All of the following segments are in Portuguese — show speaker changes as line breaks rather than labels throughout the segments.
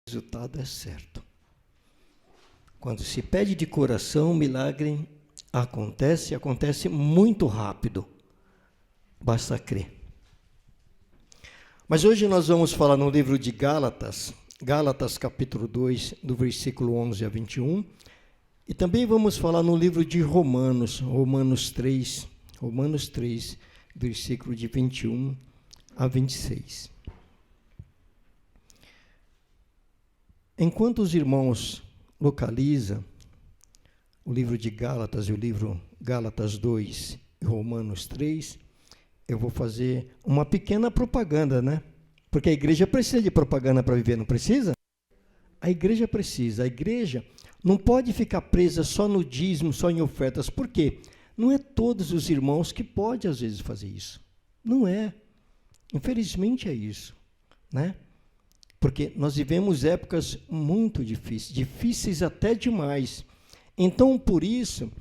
O resultado é certo. Quando se pede de coração, o milagre acontece muito rápido. Basta crer. Mas hoje nós vamos falar no livro de Gálatas, Gálatas capítulo 2, do versículo 11 a 21, e também vamos falar no livro de Romanos, Romanos 3, versículo de 21 a 26. Enquanto os irmãos localizam o livro de Gálatas e o livro Gálatas 2 e Romanos 3, eu vou fazer uma pequena propaganda, né? Porque a igreja precisa de propaganda para viver, não precisa? A igreja precisa. A igreja não pode ficar presa só no dízimo, só em ofertas. Por quê? Não é todos os irmãos que podem, às vezes, fazer isso. Não é. Infelizmente é isso, né? Porque nós vivemos épocas muito difíceis até demais. Então, por isso,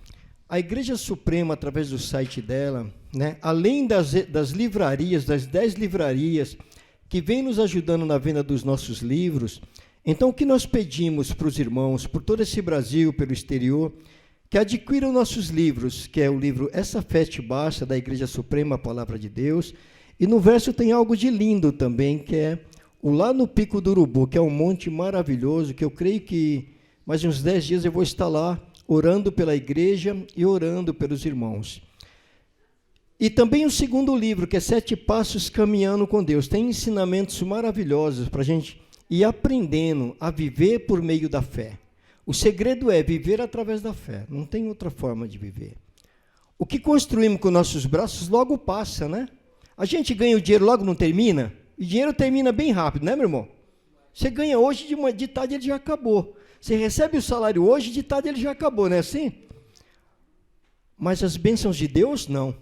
a Igreja Suprema, através do site dela, né, além das livrarias, das 10 livrarias, que vem nos ajudando na venda dos nossos livros, então o que nós pedimos para os irmãos, por todo esse Brasil, pelo exterior, que adquiram nossos livros, que é o livro Essa Fé Te Basta, da Igreja Suprema, a Palavra de Deus, e no verso tem algo de lindo também, que é o Lá no Pico do Urubu, que é um monte maravilhoso, que eu creio que mais uns 10 dias eu vou estar lá, orando pela igreja e orando pelos irmãos. E também o segundo livro, que é 7 Passos Caminhando com Deus. Tem ensinamentos maravilhosos para a gente ir aprendendo a viver por meio da fé. O segredo é viver através da fé, não tem outra forma de viver. O que construímos com nossos braços logo passa, né? A gente ganha o dinheiro, logo não termina? E o dinheiro termina bem rápido, né, meu irmão? Você ganha hoje, de tarde ele já acabou. Você recebe o salário hoje, de tarde ele já acabou, não é assim? Mas as bênçãos de Deus, não.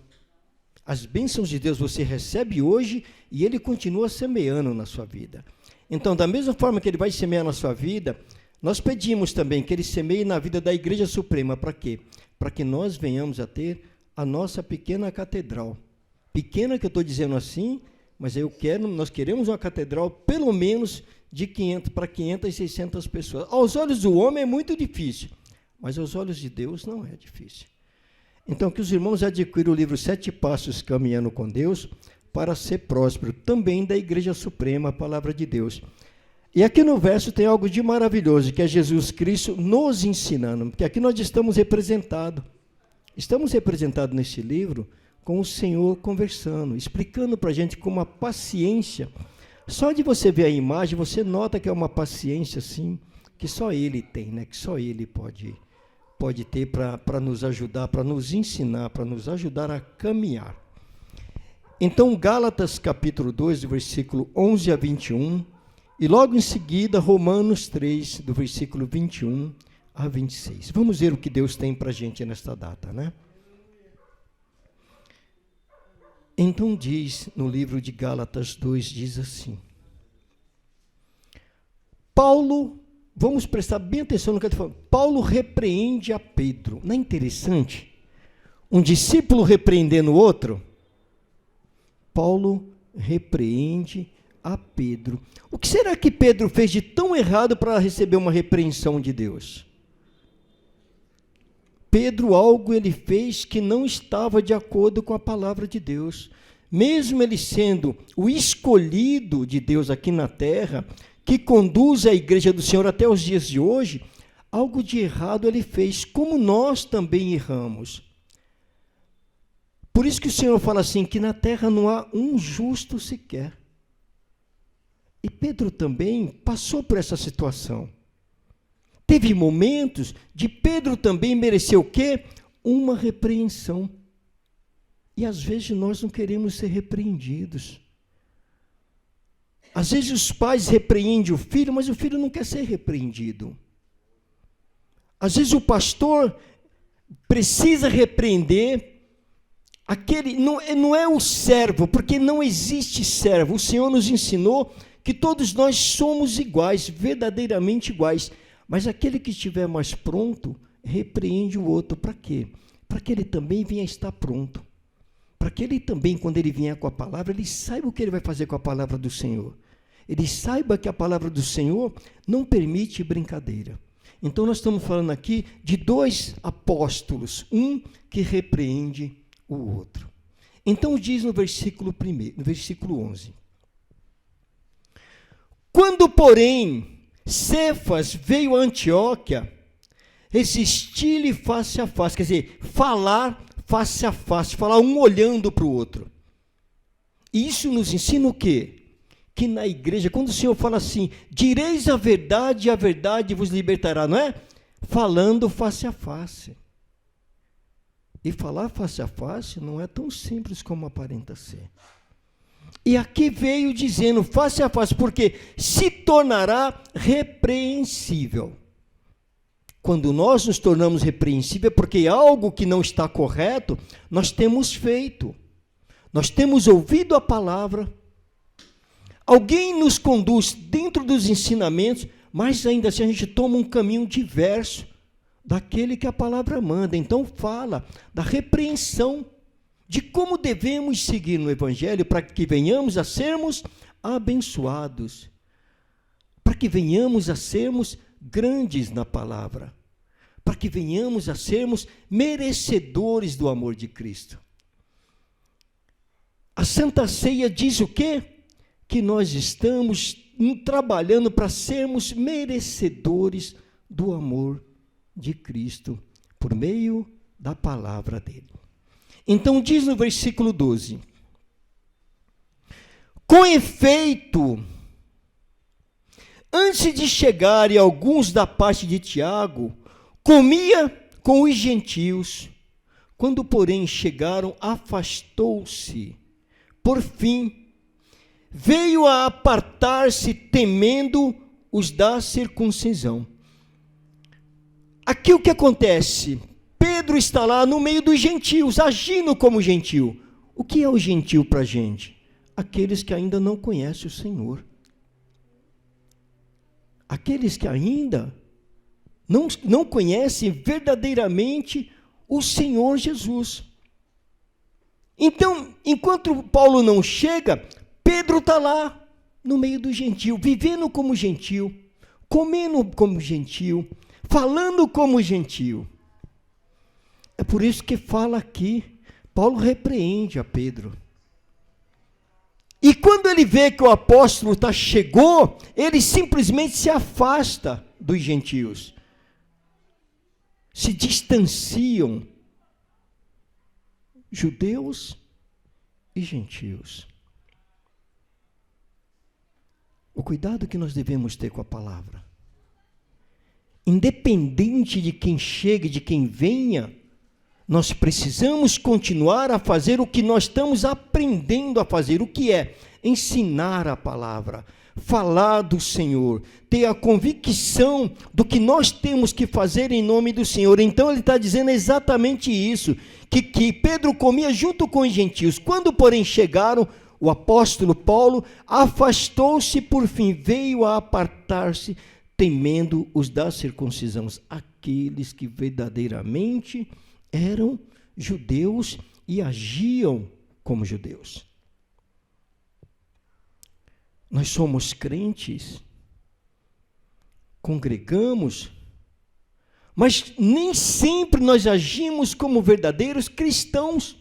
As bênçãos de Deus você recebe hoje e ele continua semeando na sua vida. Então, da mesma forma que ele vai semear na sua vida, nós pedimos também que ele semeie na vida da Igreja Suprema. Para quê? Para que nós venhamos a ter a nossa pequena catedral. Pequena que eu estou dizendo assim, mas nós queremos uma catedral pelo menos de 500 para 500 e 600 pessoas. Aos olhos do homem é muito difícil, mas aos olhos de Deus não é difícil. Então, que os irmãos adquiram o livro 7 Passos Caminhando com Deus para ser próspero, também da Igreja Suprema, a Palavra de Deus. E aqui no verso tem algo de maravilhoso, que é Jesus Cristo nos ensinando, porque aqui nós estamos representados nesse livro com o Senhor conversando, explicando para a gente com uma paciência. Só de você ver a imagem, você nota que é uma paciência assim, que só Ele tem, né? Que só Ele pode ter para nos ajudar, para nos ensinar, para nos ajudar a caminhar. Então, Gálatas capítulo 2, versículo 11 a 21, e logo em seguida, Romanos 3, do versículo 21 a 26. Vamos ver o que Deus tem para a gente nesta data, né? Então diz, no livro de Gálatas 2, diz assim, Paulo, vamos prestar bem atenção no que eu estou falando, Paulo repreende a Pedro. Não é interessante? Um discípulo repreendendo o outro? Paulo repreende a Pedro. O que será que Pedro fez de tão errado para receber uma repreensão de Deus? Pedro, algo ele fez que não estava de acordo com a palavra de Deus. Mesmo ele sendo o escolhido de Deus aqui na terra, que conduz a igreja do Senhor até os dias de hoje, algo de errado ele fez, como nós também erramos. Por isso que o Senhor fala assim, que na terra não há um justo sequer. E Pedro também passou por essa situação. Teve momentos de Pedro também merecer o quê? Uma repreensão. E às vezes nós não queremos ser repreendidos. Às vezes os pais repreendem o filho, mas o filho não quer ser repreendido. Às vezes o pastor precisa repreender aquele, não é o servo, porque não existe servo. O Senhor nos ensinou que todos nós somos iguais, verdadeiramente iguais. Mas aquele que estiver mais pronto, repreende o outro. Para quê? Para que ele também venha estar pronto. Para que ele também, quando ele vier com a palavra, ele saiba o que ele vai fazer com a palavra do Senhor. ele saiba que a palavra do Senhor não permite brincadeira. Então nós estamos falando aqui de dois apóstolos, um que repreende o outro. Então diz no versículo 11. Quando, porém, Cefas veio a Antioquia, resistir-lhe face a face, quer dizer, falar face a face, falar um olhando para o outro. E isso nos ensina o quê? Que na igreja, quando o Senhor fala assim, direis a verdade e a verdade vos libertará, não é? Falando face a face. E falar face a face não é tão simples como aparenta ser. E aqui veio dizendo face a face, porque se tornará repreensível. Quando nós nos tornamos repreensíveis, é porque algo que não está correto, nós temos feito. Nós temos ouvido a palavra. Alguém nos conduz dentro dos ensinamentos, mas ainda assim a gente toma um caminho diverso daquele que a palavra manda. Então fala da repreensão, de como devemos seguir no Evangelho para que venhamos a sermos abençoados, para que venhamos a sermos grandes na palavra, para que venhamos a sermos merecedores do amor de Cristo. A Santa Ceia diz o quê? Que nós estamos trabalhando para sermos merecedores do amor de Cristo, por meio da palavra dele. Então diz no versículo 12, com efeito, antes de chegarem alguns da parte de Tiago, comia com os gentios. Quando, porém, chegaram, afastou-se. Por fim, veio a apartar-se, temendo os da circuncisão. Aqui o que acontece? Pedro está lá no meio dos gentios, agindo como gentil. O que é o gentil para a gente? Aqueles que ainda não conhecem o Senhor. Aqueles que ainda não conhecem verdadeiramente o Senhor Jesus. Então, enquanto Paulo não chega, Pedro está lá no meio do gentil, vivendo como gentil, comendo como gentil, falando como gentil. É por isso que fala aqui, Paulo repreende a Pedro. E quando ele vê que o apóstolo chegou, ele simplesmente se afasta dos gentios. Se distanciam judeus e gentios. O cuidado que nós devemos ter com a palavra. Independente de quem chegue, de quem venha, nós precisamos continuar a fazer o que nós estamos aprendendo a fazer. O que é? Ensinar a palavra, falar do Senhor, ter a convicção do que nós temos que fazer em nome do Senhor. Então ele está dizendo exatamente isso, que Pedro comia junto com os gentios. Quando, porém, chegaram, o apóstolo Paulo afastou-se, por fim veio a apartar-se, temendo os da circuncisão, aqueles que verdadeiramente eram judeus e agiam como judeus. Nós somos crentes, congregamos, mas nem sempre nós agimos como verdadeiros cristãos.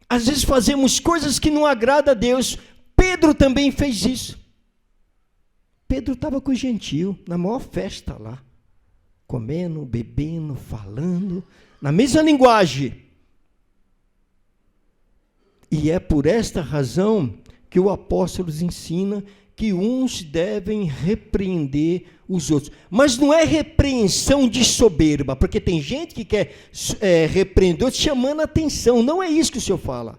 Às vezes fazemos coisas que não agradam a Deus. Pedro também fez isso. Pedro estava com o gentio, na maior festa lá, comendo, bebendo, falando, na mesma linguagem. E é por esta razão que o apóstolo nos ensina que uns devem repreender os outros. Mas não é repreensão de soberba, porque tem gente que quer repreender outros chamando a atenção. Não é isso que o Senhor fala.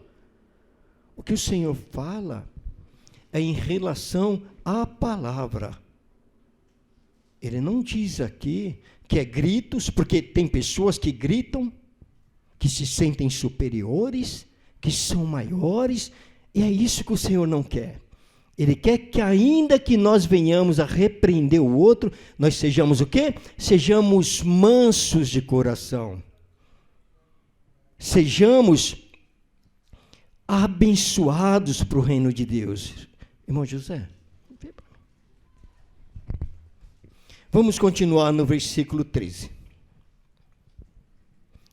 O que o Senhor fala é em relação à palavra. Ele não diz aqui que é gritos, porque tem pessoas que gritam, que se sentem superiores, que são maiores, e é isso que o Senhor não quer. Ele quer que ainda que nós venhamos a repreender o outro, nós sejamos o quê? Sejamos mansos de coração. Sejamos abençoados para o reino de Deus. Irmão José, vem para mim. Vamos continuar no versículo 13.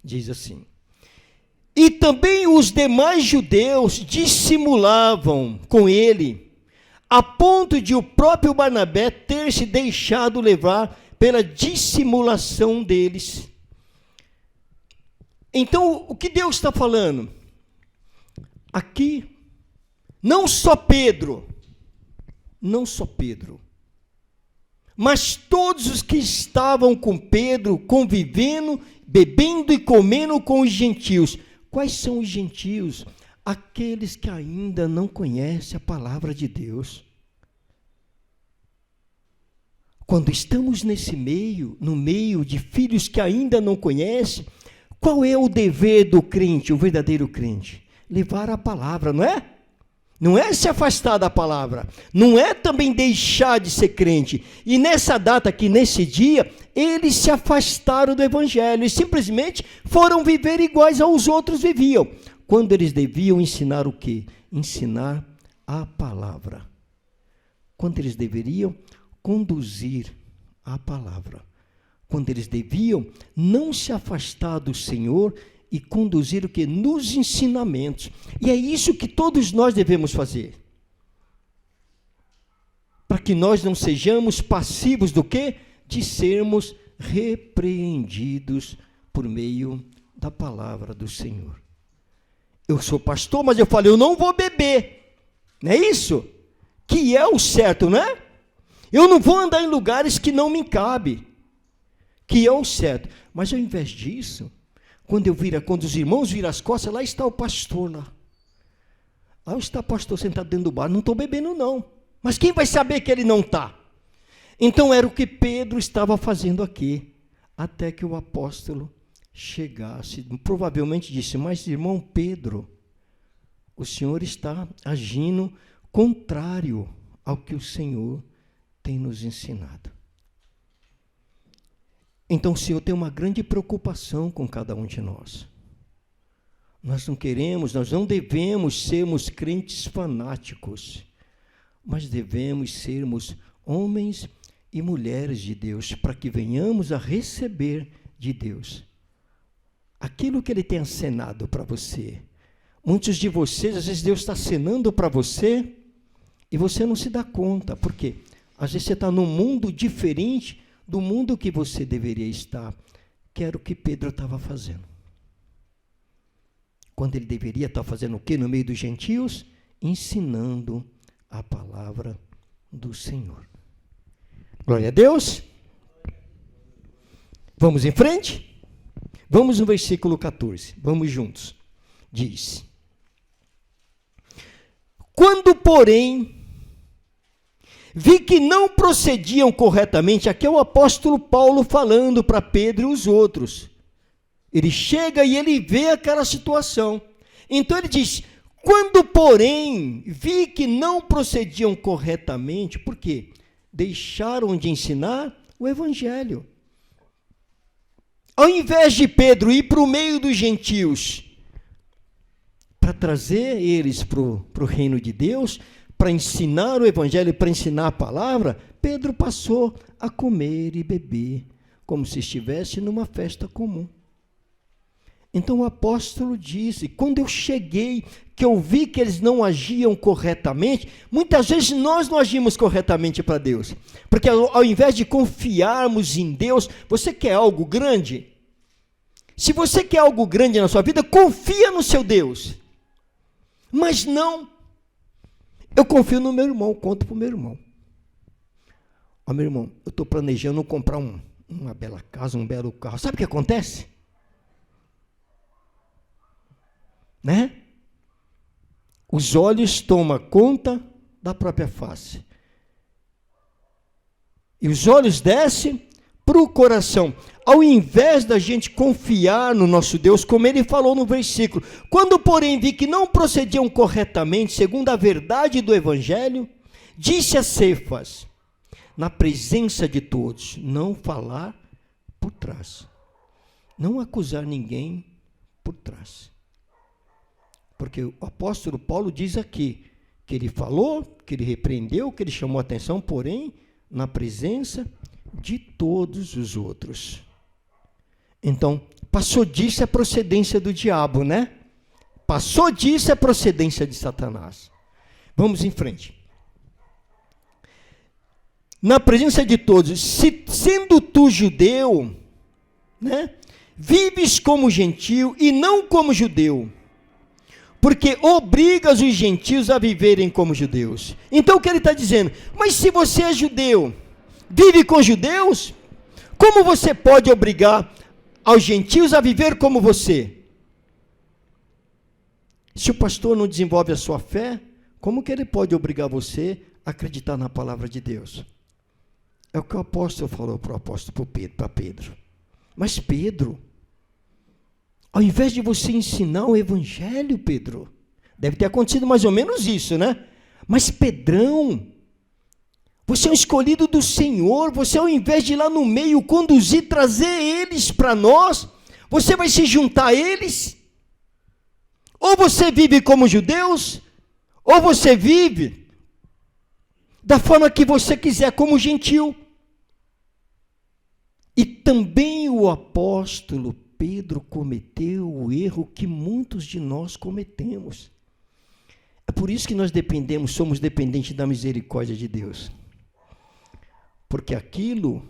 Diz assim: e também os demais judeus dissimulavam com ele, a ponto de o próprio Barnabé ter se deixado levar pela dissimulação deles. Então, o que Deus está falando? Aqui, não só Pedro, mas todos os que estavam com Pedro, convivendo, bebendo e comendo com os gentios. Quais são os gentios? Aqueles que ainda não conhecem a palavra de Deus. Quando estamos nesse meio, no meio de filhos que ainda não conhecem, qual é o dever do crente, o verdadeiro crente? Levar a palavra, não é? Não é se afastar da palavra, não é também deixar de ser crente. E nessa data aqui, nesse dia, eles se afastaram do evangelho e simplesmente foram viver iguais aos outros viviam. Quando eles deviam ensinar o quê? Ensinar a palavra. Quando eles deveriam conduzir a palavra. Quando eles deviam não se afastar do Senhor e conduzir o que? Nos ensinamentos. E é isso que todos nós devemos fazer. Para que nós não sejamos passivos do quê? De sermos repreendidos por meio da palavra do Senhor. Eu sou pastor, mas eu falei, eu não vou beber. Não é isso? Que é o certo, não é? Eu não vou andar em lugares que não me cabe. Que é o certo. Mas ao invés disso, quando os irmãos viram as costas, lá está o pastor lá. Lá está o pastor sentado dentro do bar. Não estou bebendo não. Mas quem vai saber que ele não está? Então era o que Pedro estava fazendo aqui. Até que o apóstolo chegasse. Provavelmente disse, mas irmão Pedro, o senhor está agindo contrário ao que o Senhor tem nos ensinado. Então o Senhor tem uma grande preocupação com cada um de nós. Nós não devemos sermos crentes fanáticos, mas devemos sermos homens e mulheres de Deus, para que venhamos a receber de Deus aquilo que Ele tem acenado para você. Muitos de vocês, às vezes Deus está acenando para você e você não se dá conta. Por quê? Às vezes você está num mundo diferente do mundo que você deveria estar, que era o que Pedro estava fazendo. Quando ele deveria estar fazendo o quê? No meio dos gentios? Ensinando a palavra do Senhor. Glória a Deus. Vamos em frente? Vamos no versículo 14. Vamos juntos. Diz: quando, porém, vi que não procediam corretamente, aqui é o apóstolo Paulo falando para Pedro e os outros. Ele chega e ele vê aquela situação. Então ele diz, quando porém vi que não procediam corretamente, por quê? Deixaram de ensinar o evangelho. Ao invés de Pedro ir para o meio dos gentios, para trazer eles para o reino de Deus, para ensinar o evangelho, para ensinar a palavra, Pedro passou a comer e beber, como se estivesse numa festa comum. Então o apóstolo disse, quando eu cheguei, que eu vi que eles não agiam corretamente, muitas vezes nós não agimos corretamente para Deus, porque ao invés de confiarmos em Deus, você quer algo grande? Se você quer algo grande na sua vida, confia no seu Deus. Mas não, eu confio no meu irmão, conto para o meu irmão. Ó, meu irmão, eu estou planejando comprar uma bela casa, um belo carro. Sabe o que acontece? Né? Os olhos tomam conta da própria face. E os olhos descem para o coração. Ao invés da gente confiar no nosso Deus, como ele falou no versículo, quando porém vi que não procediam corretamente, segundo a verdade do evangelho, disse a Cefas, na presença de todos, não falar por trás. Não acusar ninguém por trás. Porque o apóstolo Paulo diz aqui que ele falou, que ele repreendeu, que ele chamou a atenção, porém, na presença de todos os outros. Então, passou disso a procedência do diabo, né? Passou disso a procedência de Satanás. Vamos em frente. Na presença de todos, sendo tu judeu, né? Vives como gentio e não como judeu, porque obrigas os gentios a viverem como judeus. Então o que ele está dizendo? Mas se você é judeu, vive com judeus, como você pode obrigar aos gentios a viver como você? Se o pastor não desenvolve a sua fé, como que ele pode obrigar você a acreditar na palavra de Deus? É o que o apóstolo falou para o apóstolo para Pedro. Mas Pedro, ao invés de você ensinar o evangelho, Pedro, deve ter acontecido mais ou menos isso, né? Mas Pedrão, você é um escolhido do Senhor, você ao invés de ir lá no meio, conduzir, trazer eles para nós, você vai se juntar a eles? Ou você vive como judeus, ou você vive da forma que você quiser, como gentil. E também o apóstolo Pedro cometeu o erro que muitos de nós cometemos. É por isso que nós somos dependentes da misericórdia de Deus. Porque aquilo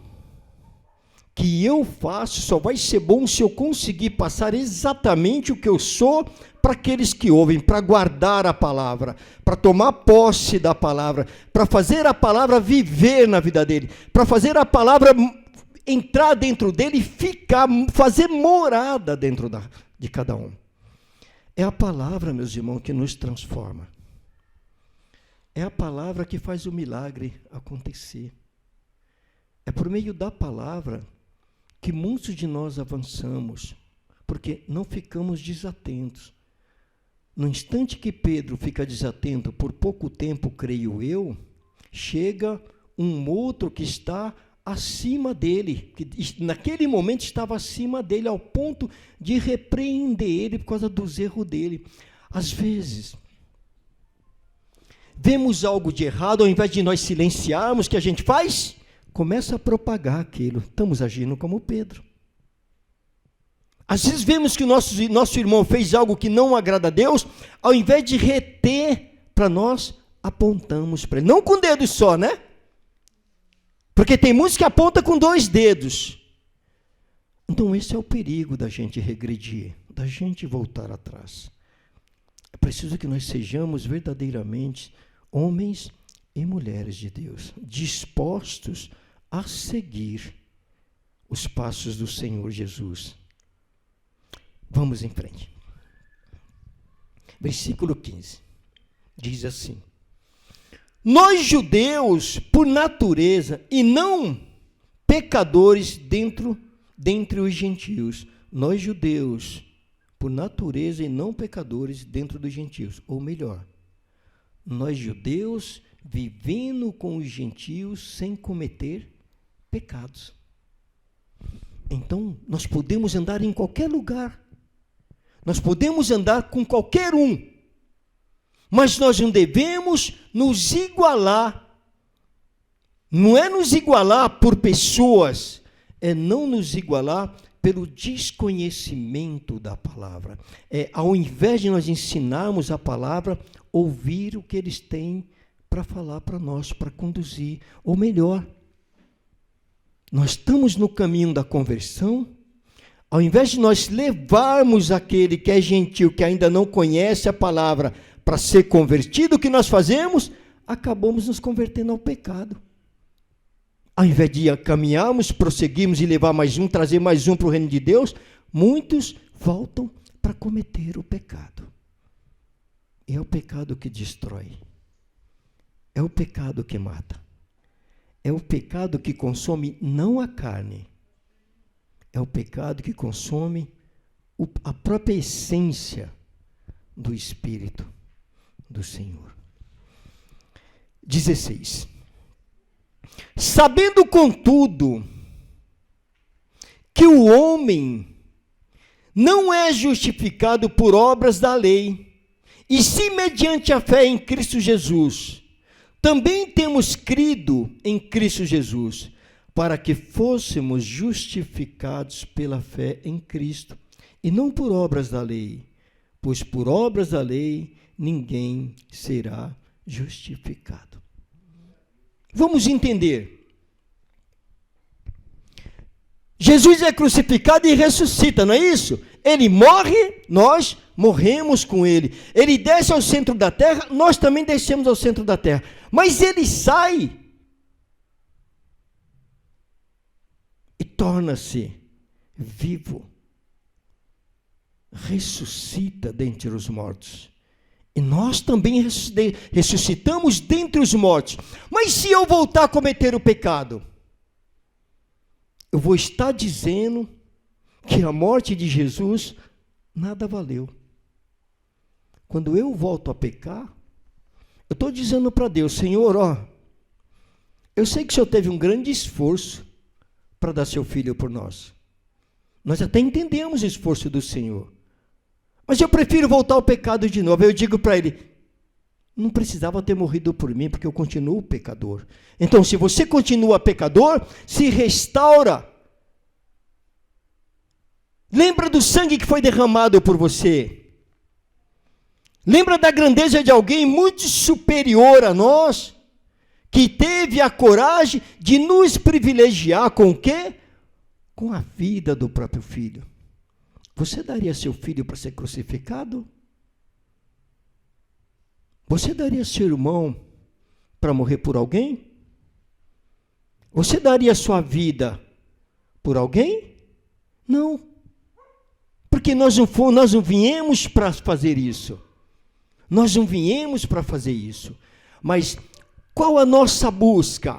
que eu faço só vai ser bom se eu conseguir passar exatamente o que eu sou para aqueles que ouvem, para guardar a palavra, para tomar posse da palavra, para fazer a palavra viver na vida dele, para fazer a palavra entrar dentro dele e ficar, fazer morada dentro de cada um. É a palavra, meus irmãos, que nos transforma. É a palavra que faz o milagre acontecer. É por meio da palavra que muitos de nós avançamos, porque não ficamos desatentos. No instante que Pedro fica desatento, por pouco tempo, creio eu, chega um outro que está acima dele, que naquele momento estava acima dele, ao ponto de repreender ele por causa dos erros dele. Às vezes, vemos algo de errado, ao invés de nós silenciarmos, o que a gente faz? Começa a propagar aquilo. Estamos agindo como Pedro. Às vezes vemos que o nosso irmão fez algo que não agrada a Deus, ao invés de reter para nós, apontamos para ele. Não com o dedo só, né? Porque tem muitos que apontam com 2 dedos. Então esse é o perigo da gente regredir, da gente voltar atrás. É preciso que nós sejamos verdadeiramente homens e mulheres de Deus, dispostos a seguir os passos do Senhor Jesus. Vamos em frente. Versículo 15. Diz assim: nós judeus, por natureza, e não pecadores dentre os gentios. Nós judeus, por natureza, e não pecadores dentro dos gentios. Ou melhor, nós judeus vivendo com os gentios sem cometer pecados. Então, nós podemos andar em qualquer lugar. Nós podemos andar com qualquer um. Mas nós não devemos nos igualar. Não é nos igualar por pessoas, é não nos igualar pelo desconhecimento da palavra. É, ao invés de nós ensinarmos a palavra, ouvir o que eles têm para falar para nós, para conduzir. Ou melhor, nós estamos no caminho da conversão, ao invés de nós levarmos aquele que é gentil, que ainda não conhece a palavra, para ser convertido, o que nós fazemos? Acabamos nos convertendo ao pecado. Ao invés de caminharmos, prosseguirmos e levar mais um, trazer mais um para o reino de Deus, muitos voltam para cometer o pecado. E é o pecado que destrói. É o pecado que mata. É o pecado que consome não a carne. É o pecado que consome a própria essência do Espírito do Senhor. 16. Sabendo, contudo, que o homem não é justificado por obras da lei, E se mediante a fé em Cristo Jesus, também temos crido em Cristo Jesus, para que fôssemos justificados pela fé em Cristo, e não por obras da lei, pois por obras da lei ninguém será justificado. Vamos entender. Jesus é crucificado e ressuscita, não é isso? Ele morre, nós morremos com ele. Ele desce ao centro da terra, nós também descemos ao centro da terra. Mas ele sai e torna-se vivo. Ressuscita dentre os mortos. E nós também ressuscitamos dentre os mortos. Mas se eu voltar a cometer o pecado, eu vou estar dizendo que a morte de Jesus nada valeu. Quando eu volto a pecar, eu estou dizendo para Deus, Senhor, eu sei que o Senhor teve um grande esforço para dar seu filho por nós. Nós até entendemos o esforço do Senhor. Mas eu prefiro voltar ao pecado de novo. Eu digo para ele, não precisava ter morrido por mim, porque eu continuo pecador. Então, se você continua pecador, se restaura. Lembra do sangue que foi derramado por você. Lembra da grandeza de alguém muito superior a nós, que teve a coragem de nos privilegiar com o quê? Com a vida do próprio filho. Você daria seu filho para ser crucificado? Você daria seu irmão para morrer por alguém? Você daria sua vida por alguém? Não. Porque nós não viemos para fazer isso. Nós não viemos para fazer isso. Mas qual a nossa busca?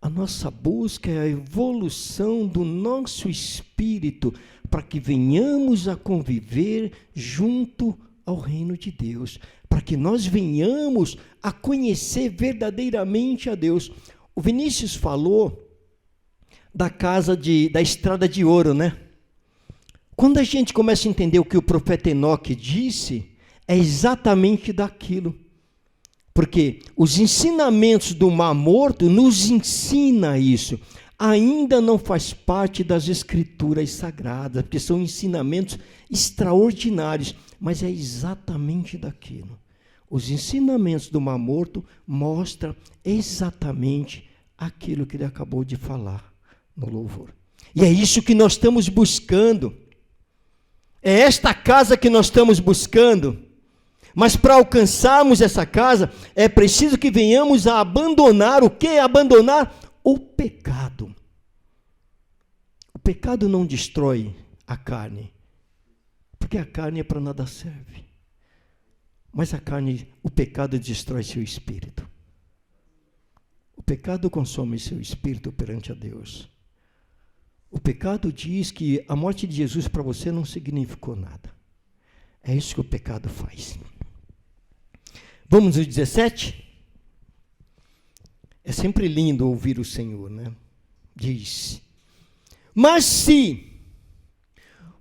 A nossa busca é a evolução do nosso espírito para que venhamos a conviver junto ao reino de Deus, para que nós venhamos a conhecer verdadeiramente a Deus. O Vinícius falou da da estrada de ouro, né? Quando a gente começa a entender o que o profeta Enoque disse, é exatamente daquilo. Porque os ensinamentos do Mar Morto nos ensina isso. Ainda não faz parte das Escrituras Sagradas, porque são ensinamentos extraordinários, mas é exatamente daquilo. Os ensinamentos do Mar Morto mostram exatamente aquilo que ele acabou de falar no louvor. E é isso que nós estamos buscando. É esta casa que nós estamos buscando. Mas para alcançarmos essa casa, é preciso que venhamos a abandonar o quê? Abandonar o pecado. O pecado não destrói a carne, porque a carne é para nada serve. Mas o pecado destrói seu espírito. O pecado consome seu espírito perante a Deus. O pecado diz que a morte de Jesus para você não significou nada. É isso que o pecado faz. Vamos ao 17? É sempre lindo ouvir o Senhor, né? Diz: mas se,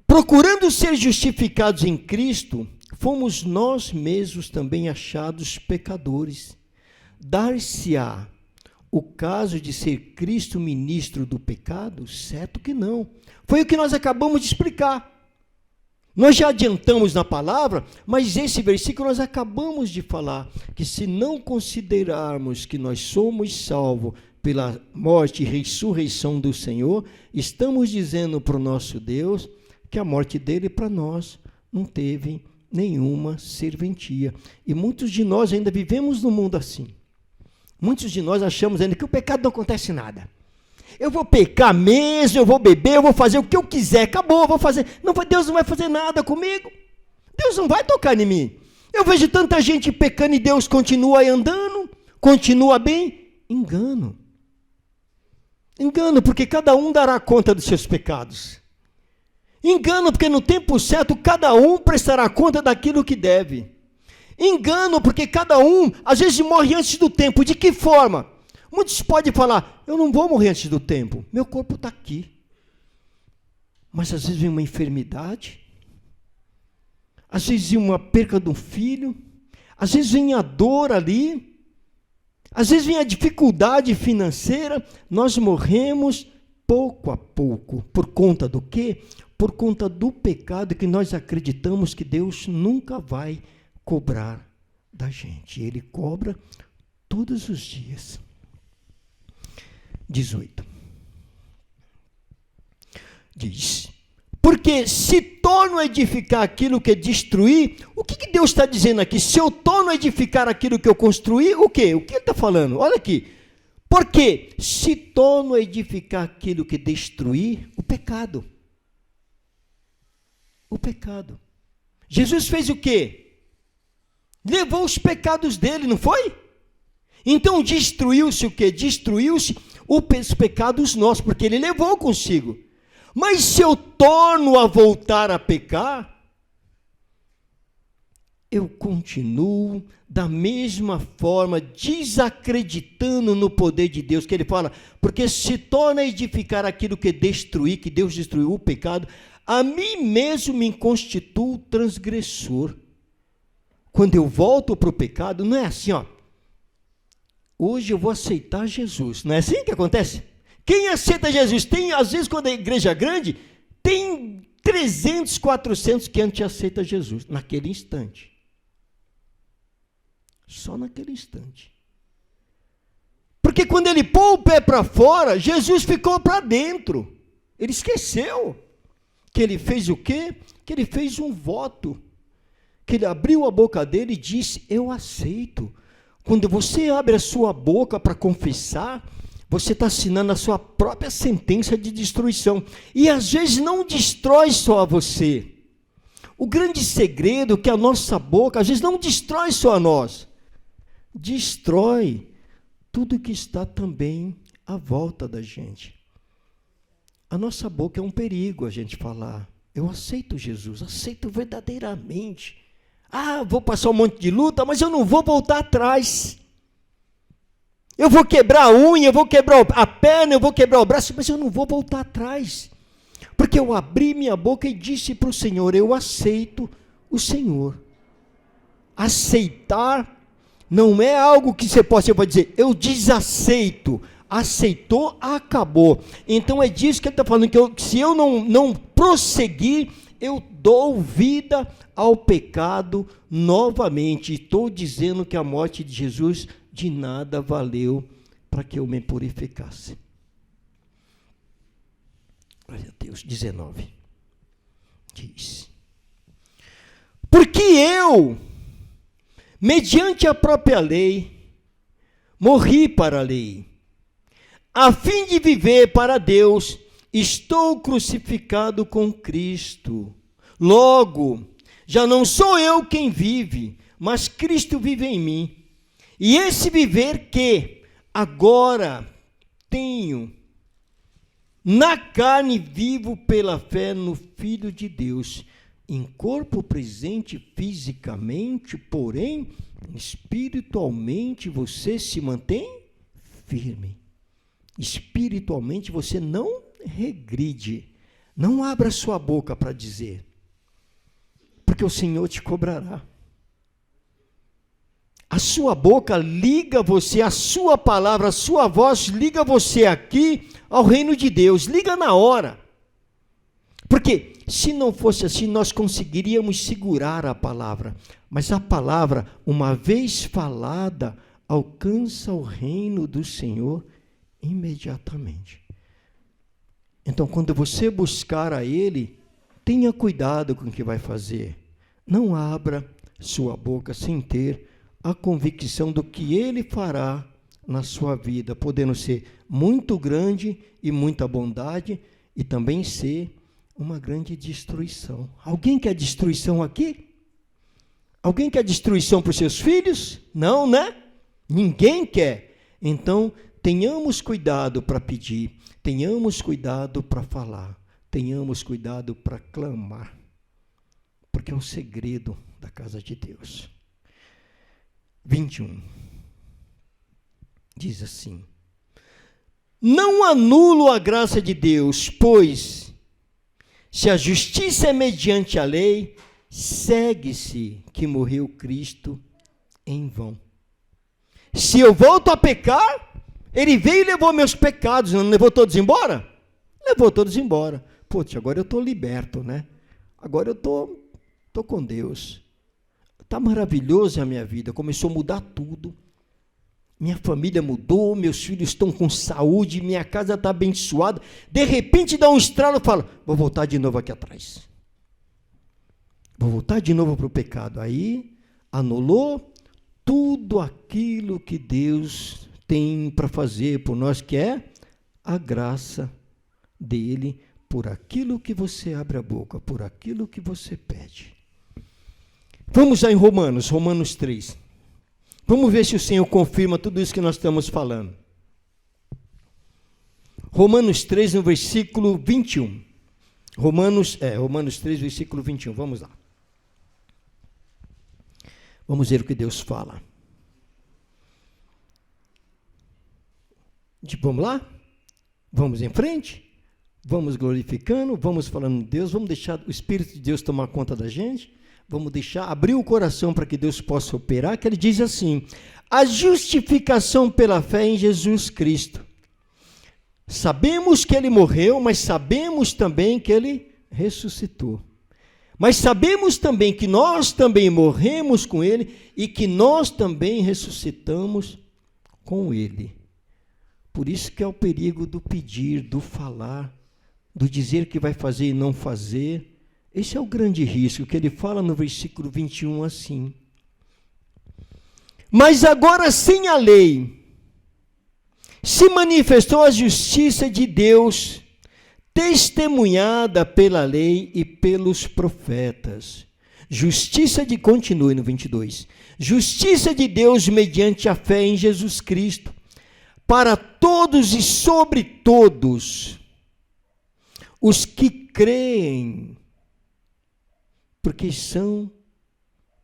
procurando ser justificados em Cristo, fomos nós mesmos também achados pecadores, dar-se-á o caso de ser Cristo ministro do pecado? Certo que não. Foi o que nós acabamos de explicar. Nós já adiantamos na palavra, mas esse versículo nós acabamos de falar, que se não considerarmos que nós somos salvos pela morte e ressurreição do Senhor, estamos dizendo para o nosso Deus que a morte dele para nós não teve nenhuma serventia. E muitos de nós ainda vivemos no mundo assim. Muitos de nós achamos ainda que o pecado não acontece nada. Eu vou pecar mesmo, eu vou beber, eu vou fazer o que eu quiser, acabou, eu vou fazer. Não, Deus não vai fazer nada comigo. Deus não vai tocar em mim. Eu vejo tanta gente pecando e Deus continua aí andando, continua bem. Engano. Engano, porque cada um dará conta dos seus pecados. Engano, porque no tempo certo cada um prestará conta daquilo que deve. Engano, porque cada um às vezes morre antes do tempo. De que forma? Muitos podem falar, eu não vou morrer antes do tempo, meu corpo está aqui. Mas às vezes vem uma enfermidade, às vezes vem uma perca de um filho, às vezes vem a dor ali, às vezes vem a dificuldade financeira, nós morremos pouco a pouco. Por conta do quê? Por conta do pecado que nós acreditamos que Deus nunca vai cobrar da gente. Ele cobra todos os dias. 18. Diz: porque se torno a edificar aquilo que destruí, o que Deus está dizendo aqui? Se eu torno a edificar aquilo que eu construí, o quê? O que ele está falando? Olha aqui. Porque se torno a edificar aquilo que destruí, o pecado. O pecado. Jesus fez o quê? Levou os pecados dele, não foi? Então destruiu-se o quê? Destruiu-se os pecados nossos, porque ele levou consigo. Mas se eu torno a voltar a pecar, eu continuo da mesma forma, desacreditando no poder de Deus, que ele fala, porque se torna a edificar aquilo que destruí, que Deus destruiu o pecado, a mim mesmo me constituo transgressor. Quando eu volto para o pecado, não é assim, ó. Hoje eu vou aceitar Jesus. Não é assim que acontece? Quem aceita Jesus? Tem, às vezes, quando a igreja é grande, tem 300, 400 que antes aceita Jesus, naquele instante. Só naquele instante. Porque quando ele pôs o pé para fora, Jesus ficou para dentro. Ele esqueceu que ele fez o quê? Que ele fez um voto. Que ele abriu a boca dele e disse, eu aceito. Quando você abre a sua boca para confessar, você está assinando a sua própria sentença de destruição. E às vezes não destrói só a você. O grande segredo é que a nossa boca, às vezes não destrói só a nós. Destrói tudo que está também à volta da gente. A nossa boca é um perigo a gente falar. Eu aceito Jesus, aceito verdadeiramente. Vou passar um monte de luta, mas eu não vou voltar atrás. Eu vou quebrar a unha, eu vou quebrar a perna, eu vou quebrar o braço, mas eu não vou voltar atrás. Porque eu abri minha boca e disse para o Senhor, eu aceito o Senhor. Aceitar não é algo que você pode dizer, eu desaceito. Aceitou, acabou. Então é disso que ele está falando, que se eu não prosseguir, eu dou vida ao pecado novamente. Estou dizendo que a morte de Jesus de nada valeu para que eu me purificasse. Glória a Deus. 19. Diz. Porque eu, mediante a própria lei, morri para a lei, a fim de viver para Deus, estou crucificado com Cristo. Logo, já não sou eu quem vive, mas Cristo vive em mim. E esse viver que agora tenho, na carne vivo pela fé no Filho de Deus, em corpo presente fisicamente, porém, espiritualmente você se mantém firme. Espiritualmente você não regride, não abra sua boca para dizer, porque o Senhor te cobrará. A sua boca liga você, a sua palavra, a sua voz liga você aqui ao reino de Deus, liga na hora. Porque se não fosse assim, nós conseguiríamos segurar a palavra. Mas a palavra, uma vez falada, alcança o reino do Senhor imediatamente. Então, quando você buscar a Ele, tenha cuidado com o que vai fazer. Não abra sua boca sem ter a convicção do que Ele fará na sua vida, podendo ser muito grande e muita bondade, e também ser uma grande destruição. Alguém quer destruição aqui? Alguém quer destruição para os seus filhos? Não, né? Ninguém quer. Então, tenhamos cuidado para pedir, tenhamos cuidado para falar, tenhamos cuidado para clamar, porque é o segredo da casa de Deus. 21. Diz assim: não anulo a graça de Deus, pois se a justiça é mediante a lei, segue-se que morreu Cristo em vão. Se eu volto a pecar, ele veio e levou meus pecados, não levou todos embora? Levou todos embora. Putz, agora eu estou liberto, né? Agora eu estou com Deus. Está maravilhoso a minha vida, começou a mudar tudo. Minha família mudou, meus filhos estão com saúde, minha casa está abençoada. De repente dá um estralo e fala, vou voltar de novo aqui atrás. Vou voltar de novo para o pecado. Aí anulou tudo aquilo que Deus tem para fazer por nós, que é a graça dele, por aquilo que você abre a boca, por aquilo que você pede. Vamos lá em Romanos 3. Vamos ver se o Senhor confirma tudo isso que nós estamos falando. Romanos 3, no versículo 21. Romanos 3, versículo 21. Vamos lá. Vamos ver o que Deus fala. Vamos lá? Vamos em frente? Vamos glorificando, vamos falando de Deus, vamos deixar o Espírito de Deus tomar conta da gente, vamos abrir o coração para que Deus possa operar, que ele diz assim, a justificação pela fé em Jesus Cristo. Sabemos que ele morreu, mas sabemos também que ele ressuscitou. Mas sabemos também que nós também morremos com ele e que nós também ressuscitamos com ele. Por isso que é o perigo do pedir, do falar, do dizer que vai fazer e não fazer. Esse é o grande risco, que ele fala no versículo 21 assim. Mas agora sem a lei, se manifestou a justiça de Deus, testemunhada pela lei e pelos profetas. Continue no 22. Justiça de Deus mediante a fé em Jesus Cristo, para todos e sobre todos os que creem,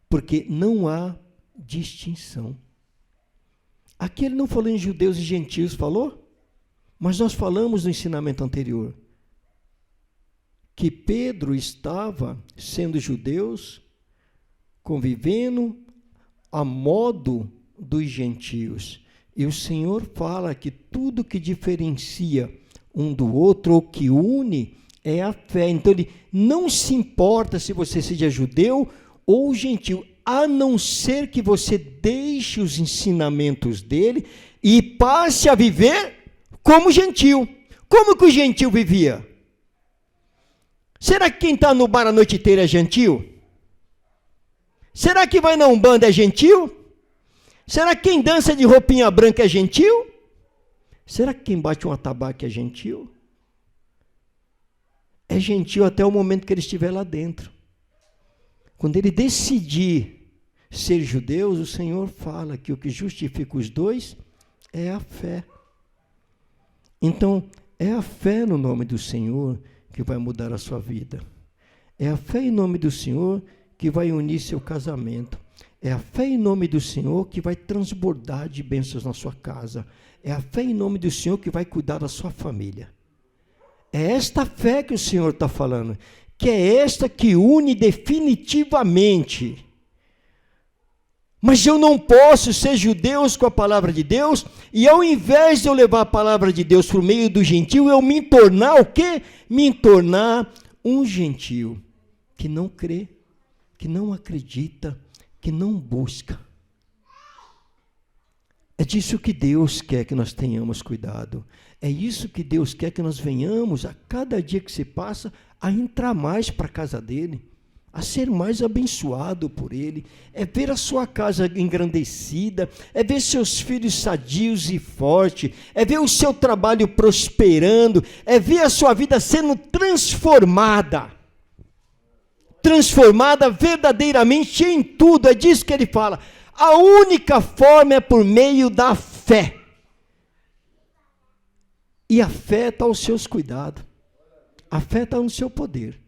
porque não há distinção. Aqui ele não falou em judeus e gentios, falou? Mas nós falamos no ensinamento anterior que Pedro estava sendo judeus, convivendo a modo dos gentios. E o Senhor fala que tudo que diferencia um do outro, ou que une, é a fé. Então ele não se importa se você seja judeu ou gentil, a não ser que você deixe os ensinamentos dele e passe a viver como gentil. Como que o gentil vivia? Será que quem está no bar a noite inteira é gentil? Será que vai na Umbanda é gentil? Será que quem dança de roupinha branca é gentil? Será que quem bate um atabaque é gentil? É gentil até o momento que ele estiver lá dentro. Quando ele decidir ser judeu, o Senhor fala que o que justifica os dois é a fé. Então, é a fé no nome do Senhor que vai mudar a sua vida. É a fé em nome do Senhor que vai unir seu casamento. É a fé em nome do Senhor que vai transbordar de bênçãos na sua casa. É a fé em nome do Senhor que vai cuidar da sua família. É esta fé que o Senhor está falando, que é esta que une definitivamente. Mas eu não posso ser judeu com a palavra de Deus, e ao invés de eu levar a palavra de Deus por meio do gentil, eu me tornar o quê? Me tornar um gentil que não crê, que não acredita, que não busca. É disso que Deus quer que nós tenhamos cuidado. É isso que Deus quer que nós venhamos, a cada dia que se passa, a entrar mais para a casa dele, a ser mais abençoado por ele, é ver a sua casa engrandecida, é ver seus filhos sadios e fortes, é ver o seu trabalho prosperando, é ver a sua vida sendo transformada verdadeiramente em tudo. É disso que ele fala. A única forma é por meio da fé. E a fé está aos seus cuidados. A fé está no seu poder.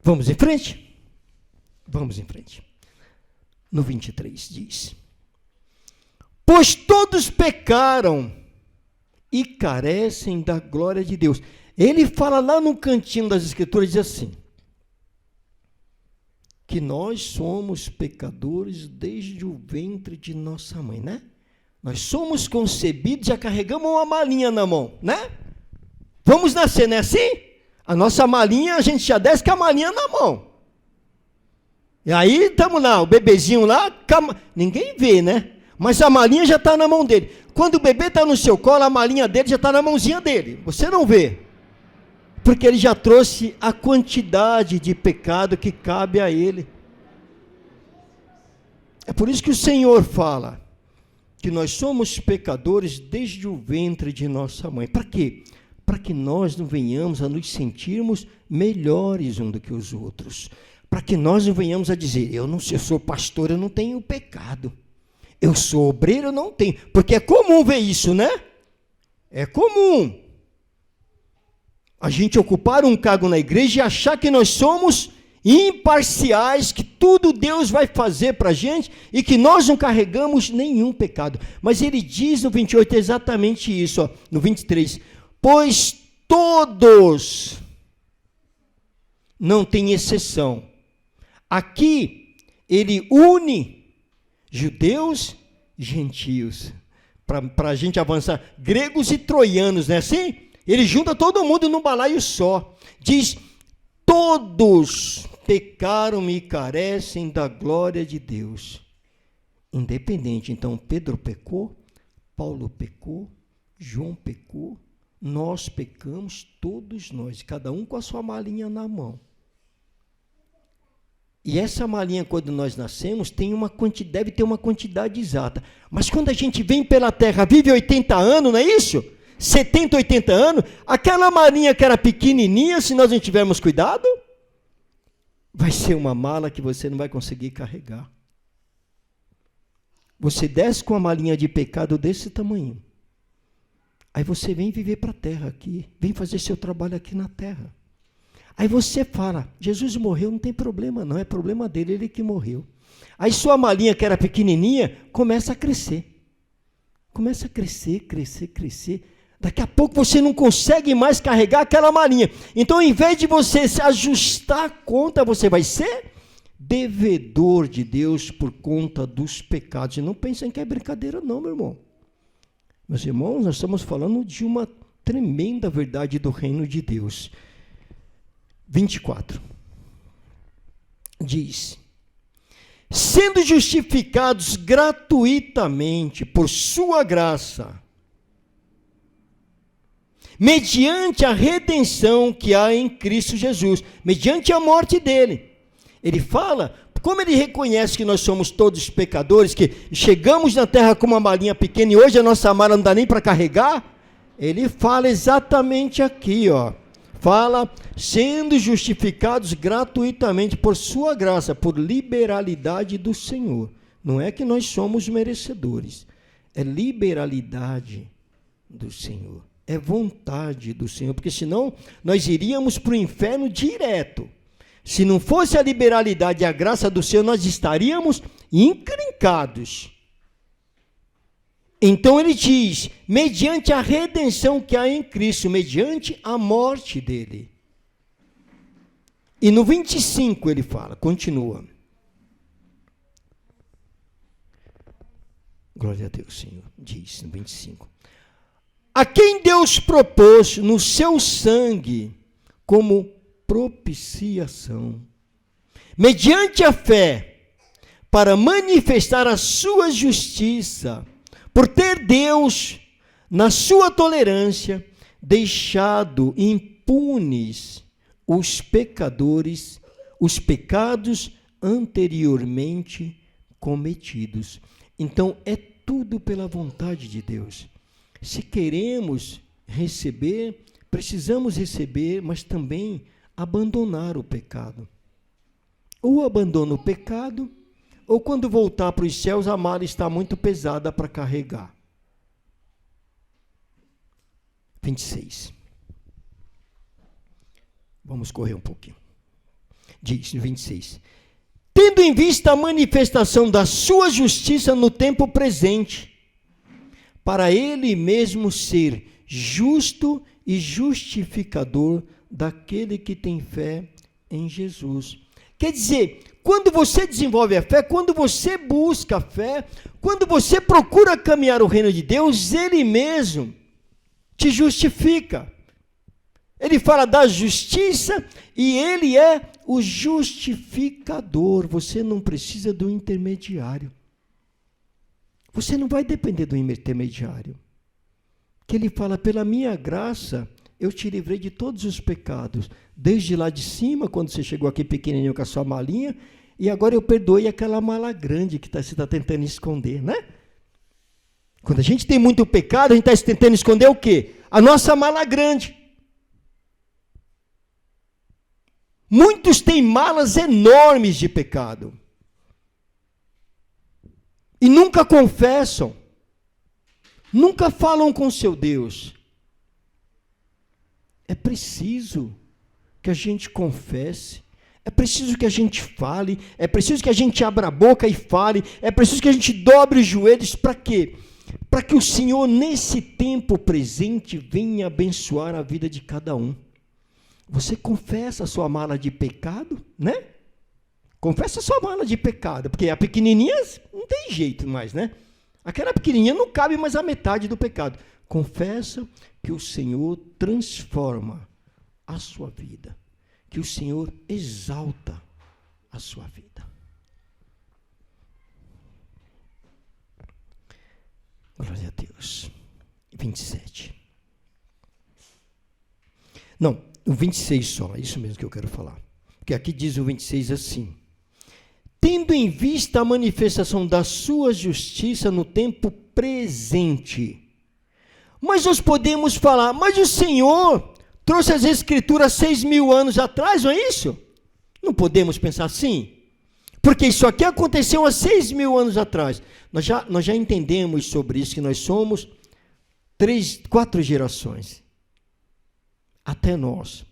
Vamos em frente? Vamos em frente. No 23 diz: pois todos pecaram e carecem da glória de Deus. Ele fala lá no cantinho das Escrituras, diz assim, que nós somos pecadores desde o ventre de nossa mãe, né? Nós somos concebidos, já carregamos uma malinha na mão, né? Vamos nascer, não é assim? A nossa malinha, a gente já desce com a malinha na mão. E aí estamos lá, o bebezinho lá, ninguém vê, né? Mas a malinha já está na mão dele. Quando o bebê está no seu colo, a malinha dele já está na mãozinha dele. Você não vê. Porque ele já trouxe a quantidade de pecado que cabe a ele. É por isso que o Senhor fala que nós somos pecadores desde o ventre de nossa mãe. Para quê? Para que nós não venhamos a nos sentirmos melhores um do que os outros. Para que nós não venhamos a dizer, eu sou pastor, eu não tenho pecado. Eu sou obreiro, eu não tenho. Porque é comum ver isso, né? É comum a gente ocupar um cargo na igreja e achar que nós somos imparciais, que tudo Deus vai fazer para a gente e que nós não carregamos nenhum pecado. Mas ele diz no 28 exatamente isso, ó, no 23. Pois todos, não tem exceção. Aqui, ele une judeus e gentios, para a gente avançar, gregos e troianos, não é assim? Ele junta todo mundo num balaio só. Diz, todos pecaram e carecem da glória de Deus. Independente, então, Pedro pecou, Paulo pecou, João pecou, nós pecamos, todos nós, cada um com a sua malinha na mão. E essa malinha, quando nós nascemos, deve ter uma quantidade exata. Mas quando a gente vem pela terra, vive 80 anos, não é isso? 70, 80 anos, aquela malinha que era pequenininha, se nós não tivermos cuidado, vai ser uma mala que você não vai conseguir carregar. Você desce com a malinha de pecado desse tamanho. Aí você vem viver para a terra aqui, vem fazer seu trabalho aqui na terra. Aí você fala, Jesus morreu, não tem problema não, é problema dele, ele que morreu. Aí sua malinha que era pequenininha, começa a crescer. Começa a crescer, crescer, crescer. Daqui a pouco você não consegue mais carregar aquela malinha. Então, ao invés de você se ajustar a conta, você vai ser devedor de Deus por conta dos pecados. E não pensem que é brincadeira não, meu irmão. Meus irmãos, nós estamos falando de uma tremenda verdade do reino de Deus. 24. Diz, sendo justificados gratuitamente por sua graça, mediante a redenção que há em Cristo Jesus, mediante a morte dele. Ele fala, como ele reconhece que nós somos todos pecadores, que chegamos na terra com uma malinha pequena e hoje a nossa mala não dá nem para carregar, ele fala exatamente aqui, ó. Fala, sendo justificados gratuitamente por sua graça, por liberalidade do Senhor. Não é que nós somos merecedores, é liberalidade do Senhor. É vontade do Senhor, porque senão nós iríamos para o inferno direto. Se não fosse a liberalidade e a graça do Senhor, nós estaríamos encrencados. Então ele diz, mediante a redenção que há em Cristo, mediante a morte dele. E no 25 ele fala, continua. Glória a Deus, Senhor, diz no 25. A quem Deus propôs no seu sangue como propiciação, mediante a fé, para manifestar a sua justiça, por ter Deus, na sua tolerância, deixado impunes os pecadores, os pecados anteriormente cometidos. Então, é tudo pela vontade de Deus. Se queremos receber, precisamos receber, mas também abandonar o pecado. Ou abandona o pecado, ou quando voltar para os céus, a mala está muito pesada para carregar. 26. Vamos correr um pouquinho. Diz, 26. Tendo em vista a manifestação da sua justiça no tempo presente, para ele mesmo ser justo e justificador daquele que tem fé em Jesus. Quer dizer, quando você desenvolve a fé, quando você busca a fé, quando você procura caminhar o reino de Deus, Ele mesmo te justifica. Ele fala da justiça e Ele é o justificador. Você não precisa do intermediário. Você não vai depender do intermediário. Que Ele fala, pela minha graça, eu te livrei de todos os pecados. Desde lá de cima, quando você chegou aqui pequenininho com a sua malinha, e agora eu perdoei aquela mala grande que você está tentando esconder, né? Quando a gente tem muito pecado, a gente está tentando esconder o quê? A nossa mala grande. Muitos têm malas enormes de pecado. E nunca confessam. Nunca falam com seu Deus. É preciso que a gente confesse. É preciso que a gente fale. É preciso que a gente abra a boca e fale. É preciso que a gente dobre os joelhos. Para quê? Para que o Senhor, nesse tempo presente, venha abençoar a vida de cada um. Você confessa a sua mala de pecado, né? Confessa a sua mala de pecado, porque a pequenininha não tem jeito mais, né? Aquela pequenininha não cabe mais a metade do pecado. Confessa que o Senhor transforma a sua vida, que o Senhor exalta a sua vida. Glória a Deus. 27. Não, o 26 só, é isso mesmo que eu quero falar. Porque aqui diz o 26 assim: tendo em vista a manifestação da sua justiça no tempo presente. Mas nós podemos falar, mas o Senhor trouxe as Escrituras 6.000 anos atrás, não é isso? Não podemos pensar assim. Porque isso aqui aconteceu há 6.000 anos atrás. Nós já entendemos sobre isso, que nós somos 4 gerações. Até nós.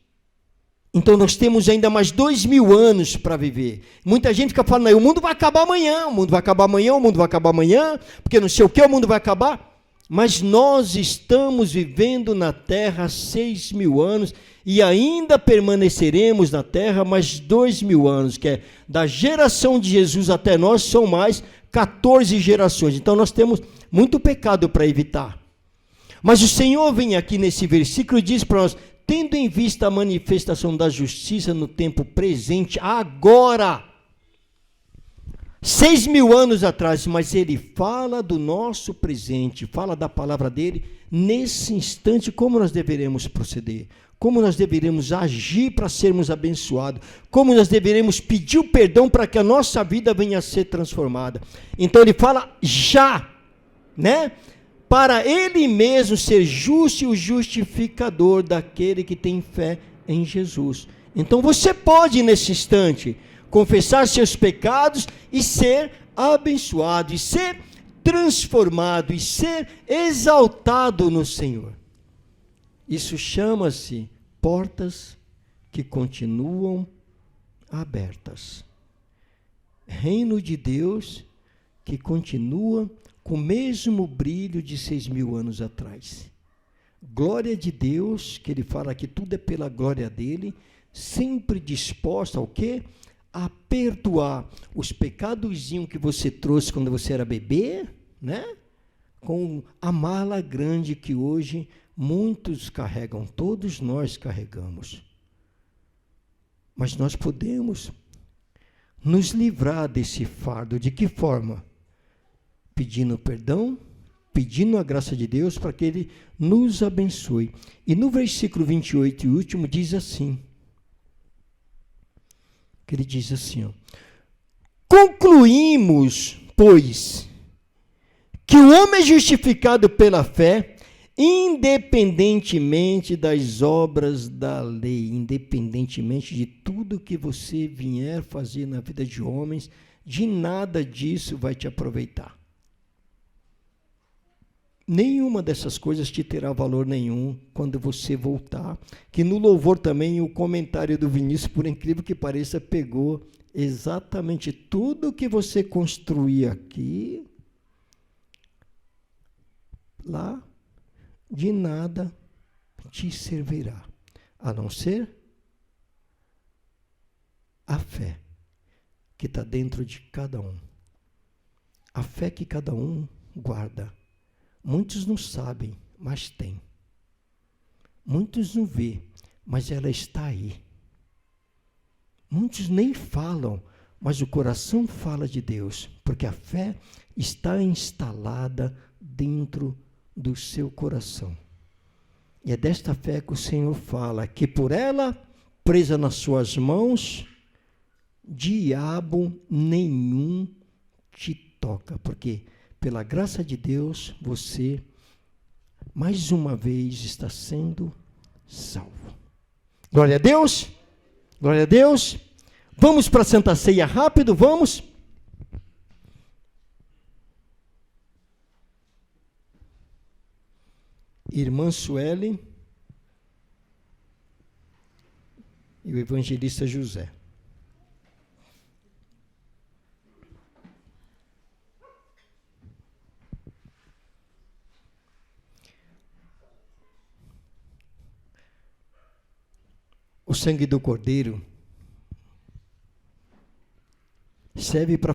Então nós temos ainda mais 2.000 anos para viver. Muita gente fica falando, o mundo vai acabar amanhã, o mundo vai acabar amanhã, o mundo vai acabar amanhã, porque não sei o que, o mundo vai acabar. Mas nós estamos vivendo na terra há 6.000 anos e ainda permaneceremos na terra mais 2.000 anos, que é da geração de Jesus até nós, são mais 14 gerações. Então nós temos muito pecado para evitar. Mas o Senhor vem aqui nesse versículo e diz para nós, tendo em vista a manifestação da justiça no tempo presente, agora, 6.000 anos atrás, mas ele fala do nosso presente, fala da palavra dele, nesse instante, como nós deveremos proceder, como nós deveremos agir para sermos abençoados, como nós deveremos pedir o perdão para que a nossa vida venha a ser transformada. Então ele fala já, né? Para ele mesmo ser justo e o justificador daquele que tem fé em Jesus. Então você pode, nesse instante, confessar seus pecados e ser abençoado, e ser transformado, e ser exaltado no Senhor. Isso chama-se portas que continuam abertas. Reino de Deus que continua com o mesmo brilho de 6.000 anos atrás. Glória de Deus, que ele fala que tudo é pela glória dele, sempre disposta ao quê? A perdoar os pecadozinhos que você trouxe quando você era bebê, né? Com a mala grande que hoje muitos carregam, todos nós carregamos. Mas nós podemos nos livrar desse fardo, de que forma? Pedindo perdão, pedindo a graça de Deus para que Ele nos abençoe. E no versículo 28 e último diz assim, que ele diz assim, ó, concluímos, pois, que o homem é justificado pela fé, independentemente das obras da lei, independentemente de tudo que você vier fazer na vida de homens, de nada disso vai te aproveitar. Nenhuma dessas coisas te terá valor nenhum quando você voltar. Que no louvor também o comentário do Vinícius, por incrível que pareça, pegou exatamente tudo que você construía aqui, lá, de nada te servirá, a não ser a fé que está dentro de cada um. A fé que cada um guarda. Muitos não sabem, mas tem. Muitos não vê, mas ela está aí. Muitos nem falam, mas o coração fala de Deus, porque a fé está instalada dentro do seu coração. E é desta fé que o Senhor fala, que por ela, presa nas suas mãos, diabo nenhum te toca, porque pela graça de Deus, você, mais uma vez, está sendo salvo. Glória a Deus! Glória a Deus! Vamos para a Santa Ceia rápido, vamos? Irmã Sueli e o evangelista José. O sangue do Cordeiro serve para